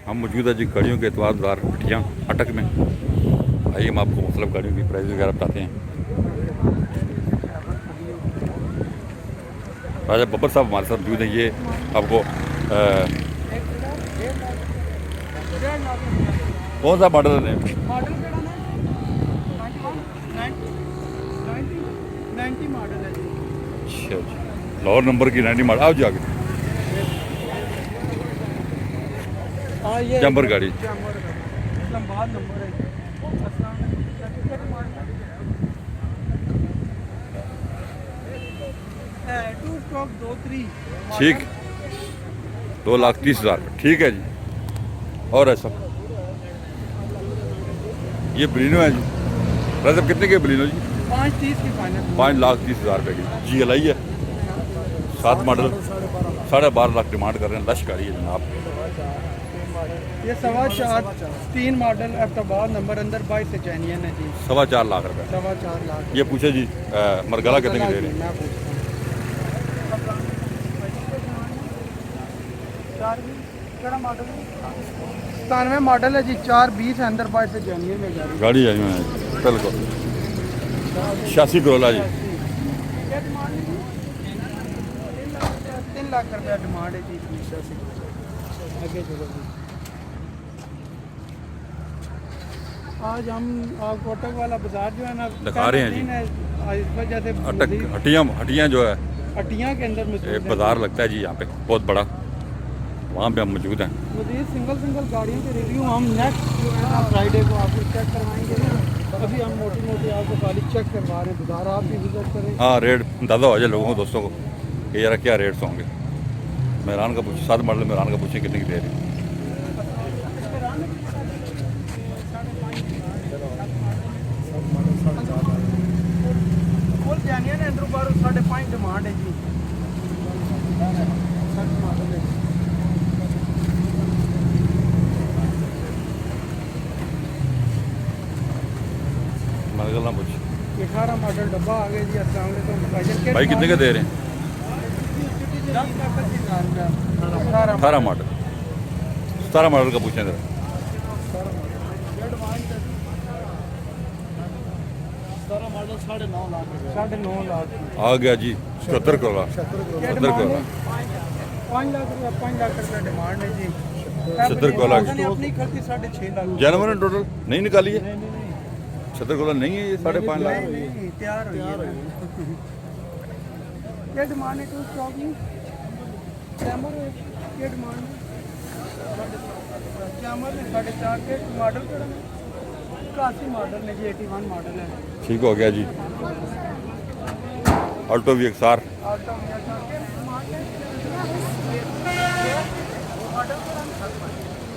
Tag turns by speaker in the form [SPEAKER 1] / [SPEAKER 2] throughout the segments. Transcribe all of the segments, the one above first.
[SPEAKER 1] हम मौजूद है जी गाड़ियों के एतवार बाजार हटिया अटक में। आइए हम आपको मतलब गाड़ियों की प्राइस वगैरह बताते हैं। राजा बब्बर साहब हमारे साथ मौजूद हैं। ये आपको कौन सा मॉडल है? अच्छा जी, लाहौर नंबर की 90 मॉडल। आओ जी आगे। जंबर गाड़ी ठीक, 2,30,000 ठीक है जी। और ऐसा ये बलिनो है जी। राजा साहब कितने के बलिनो जी?
[SPEAKER 2] 5:30 की फाइनल।
[SPEAKER 1] 5,30,000 रुपये की जी एल आई है। 7 मॉडल 12.5 लाख डिमांड कर रहे हैं। लश गाड़ी है जनाब।
[SPEAKER 2] ये 4.25 3 मॉडल अफ्ताबाद नंबर अंदर 22 से चैनियन है जी।
[SPEAKER 1] 4.25 लाख रुपए।
[SPEAKER 2] 4.25 लाख।
[SPEAKER 1] ये पूछे जी मरगला कितने की दे रहे हैं?
[SPEAKER 2] मैं पूछता हूँ 97 मॉडल है जी। 4.20 है अंदर 22 से चैनियन में
[SPEAKER 1] गाड़ी आई है बिल्कुल। 86 करोला जी।
[SPEAKER 2] 3 लाख रुपया डिमांड है जी। 86 आगे चलो जी। आज हम कोटक वाला बाजार जो है ना
[SPEAKER 1] दिखा रहे हैं जी।
[SPEAKER 2] इस वजह से
[SPEAKER 1] अटक हटियाँ जो है
[SPEAKER 2] हटिया के अंदर
[SPEAKER 1] एक बाज़ार लगता है जी यहाँ पे बहुत बड़ा। वहाँ पे हम मौजूद हैं।
[SPEAKER 2] मज़ीद सिंगल गाड़ियों के रिव्यू हम नेक्स्ट जो है ना फ्राइडे को आपको चेक करवाएंगे ना। अभी हम मोटी आपको खाली चेक करवा रहे हैं। बाजार आप भी विजिट करें।
[SPEAKER 1] हाँ, रेट अंदाज़ा हो जाए लोगों को, दोस्तों को कि यार क्या रेट्स होंगे। मेहरान का पूछे 7 मॉडल मेहरान का पूछे कितने की दे रहे हैं?
[SPEAKER 2] फुल जानिया ने अंदर बाहर 5.5 डिमांड है जी।
[SPEAKER 1] मरगला पूछ
[SPEAKER 2] 18 मॉडल डब्बा आ गया जी। अस्सलाम वालेकुम
[SPEAKER 1] भाई कितने के दे रहे हैं? 18 मॉडल 17 मॉडल का पूछें जरा।
[SPEAKER 2] 9.5 लाख
[SPEAKER 1] आ गया जी 77 करोला। 70 करोला
[SPEAKER 2] 5 लाख रुपया डिमांड है जी।
[SPEAKER 1] 70 करोला
[SPEAKER 2] अपनी खर्ची 6.5 लाख।
[SPEAKER 1] जानवर ने टोटल नहीं निकाली है। 70 करोला नहीं है ये 5.5 लाख।
[SPEAKER 2] नहीं तैयार हो क्या डिमांड है? टू स्टॉक नहीं कैमर क्या डिमांड है? कैमर ने 4.5 के मॉडल का 81 मॉडल है जी। 81 मॉडल है।
[SPEAKER 1] ठीक हो गया जी। अल्टो भी एक सार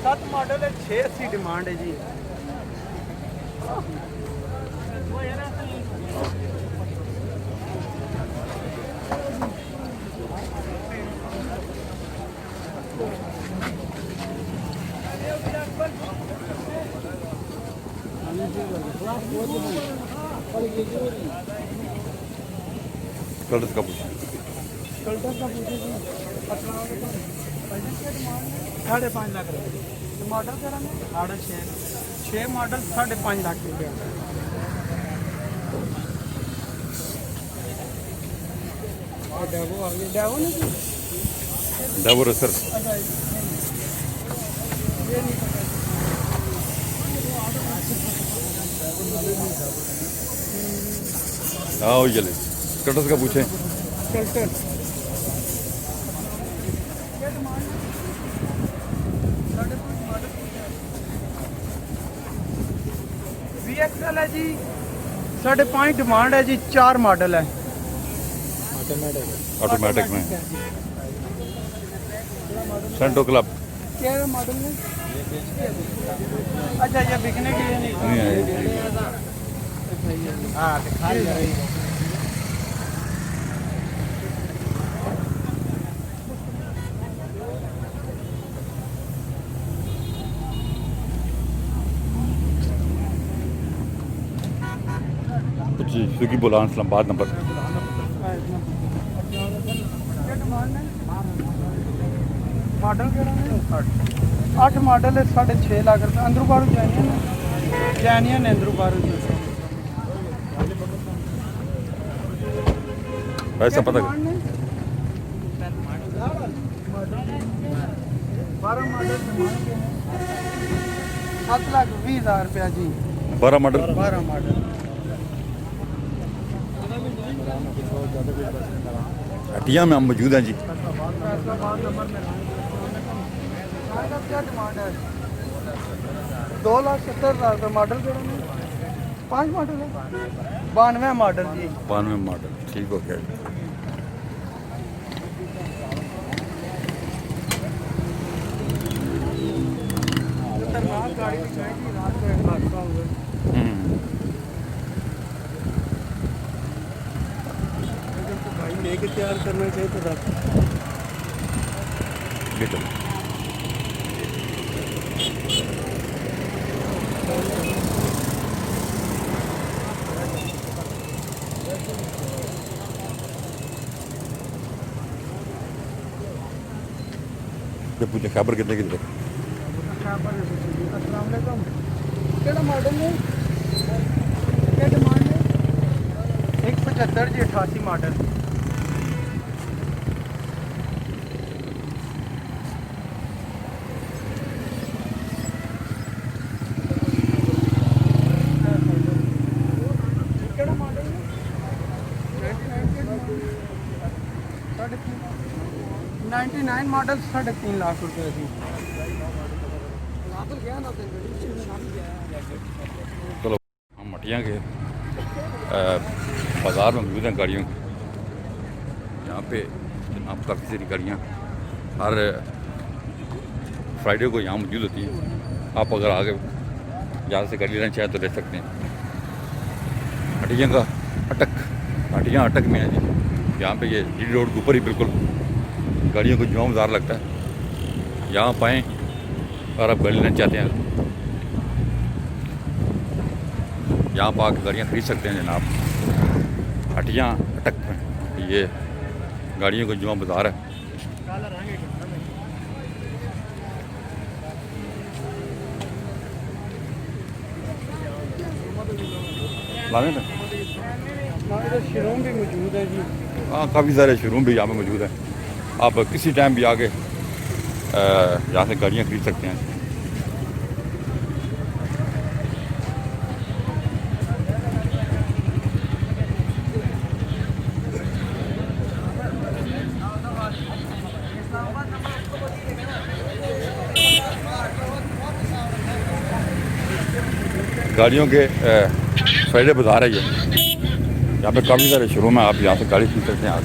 [SPEAKER 2] 7 मॉडल है। 680 डिमांड है जी।
[SPEAKER 1] कलर्स का पूछें।
[SPEAKER 2] कल्टर का पूछे जी। 5.5 लाख रुपये। मॉडल क्या है? 6.5 मॉडल 5.5 लाख रुपये। और डेवो आ गया। डेवो नहीं जी।
[SPEAKER 1] डेवो रेसर
[SPEAKER 2] ये नहीं पता।
[SPEAKER 1] आओ चले। कलर्स का पूछें।
[SPEAKER 2] कल्टर VXL है जी। 5.5 डिमांड है जी। 4 मॉडल है
[SPEAKER 1] ऑटोमेटिक में सेंटो क्लब
[SPEAKER 2] क्या मॉडल है? अच्छा ये बिकने के लिए नहीं
[SPEAKER 1] नहीं है।
[SPEAKER 2] हाँ दिखाई दे रही है।
[SPEAKER 1] जी स्विगी बुलान इस्लामाबाद नंबर।
[SPEAKER 2] मॉडल 8 मॉडल है 6.5 लाख रुपये अंदरू बारू जैनियन है अंदरू बारू
[SPEAKER 1] ऐसा पता कर
[SPEAKER 2] 12 मॉडल 7,20,000 रुपया जी
[SPEAKER 1] 12 मॉडल
[SPEAKER 2] 12 मॉडल
[SPEAKER 1] हटिया में हम मौजूद हैं जी।
[SPEAKER 2] क्या डिमांड है 2,70,000 रुपये मॉडल 5 मॉडल है 92 मॉडल जी
[SPEAKER 1] 92 मॉडल ठीक हो गया।
[SPEAKER 2] खतरनाक गाड़ी दिखाई थी रात को एक हादसा हुआ अगर तो भाई लेके तैयार करना चाहिए तो रात
[SPEAKER 1] बेटो पूछे खबर कितने की दे
[SPEAKER 2] अस्सलामुअलैकुम केड़ा मॉडल है क्या डिमांड है 175 जी 88 मॉडल केड़ा मॉडल है 99 मॉडल 3.5 लाख रुपए की
[SPEAKER 1] चलो हम मटिया के बाज़ार में मौजूद हैं गाड़ियों की। यहाँ पे जनाब काफ़ी सारी गाड़ियाँ हर फ्राइडे को यहाँ मौजूद होती हैं। आप अगर आगे यहाँ से गाड़ी लेना चाहें तो ले सकते हैं। हटिया का अटक हटिया अटक में है जी। यहाँ पे ये जी रोड के ऊपर ही बिल्कुल गाड़ियों को जुआ बाज़ार लगता है। यहाँ पाएँ अगर आप गाड़ी लेना चाहते हैं यहाँ पर आकर गाड़ियाँ खरीद सकते हैं जनाब। हटिया अटक में ये गाड़ियों का जुआ बाज़ार है। लाने में
[SPEAKER 2] हमारे शोरूम भी मौजूद है जी
[SPEAKER 1] हाँ काफ़ी सारे शोरूम भी यहाँ पे मौजूद हैं। आप किसी टाइम भी आके यहाँ से गाड़ियाँ खरीद सकते हैं। गाड़ियों के फ्राइडे बाज़ार है ये। यहाँ पे काफ़ी सारे शोरूम हैं। आप यहाँ से गाड़ी खरीद सकते हैं। आप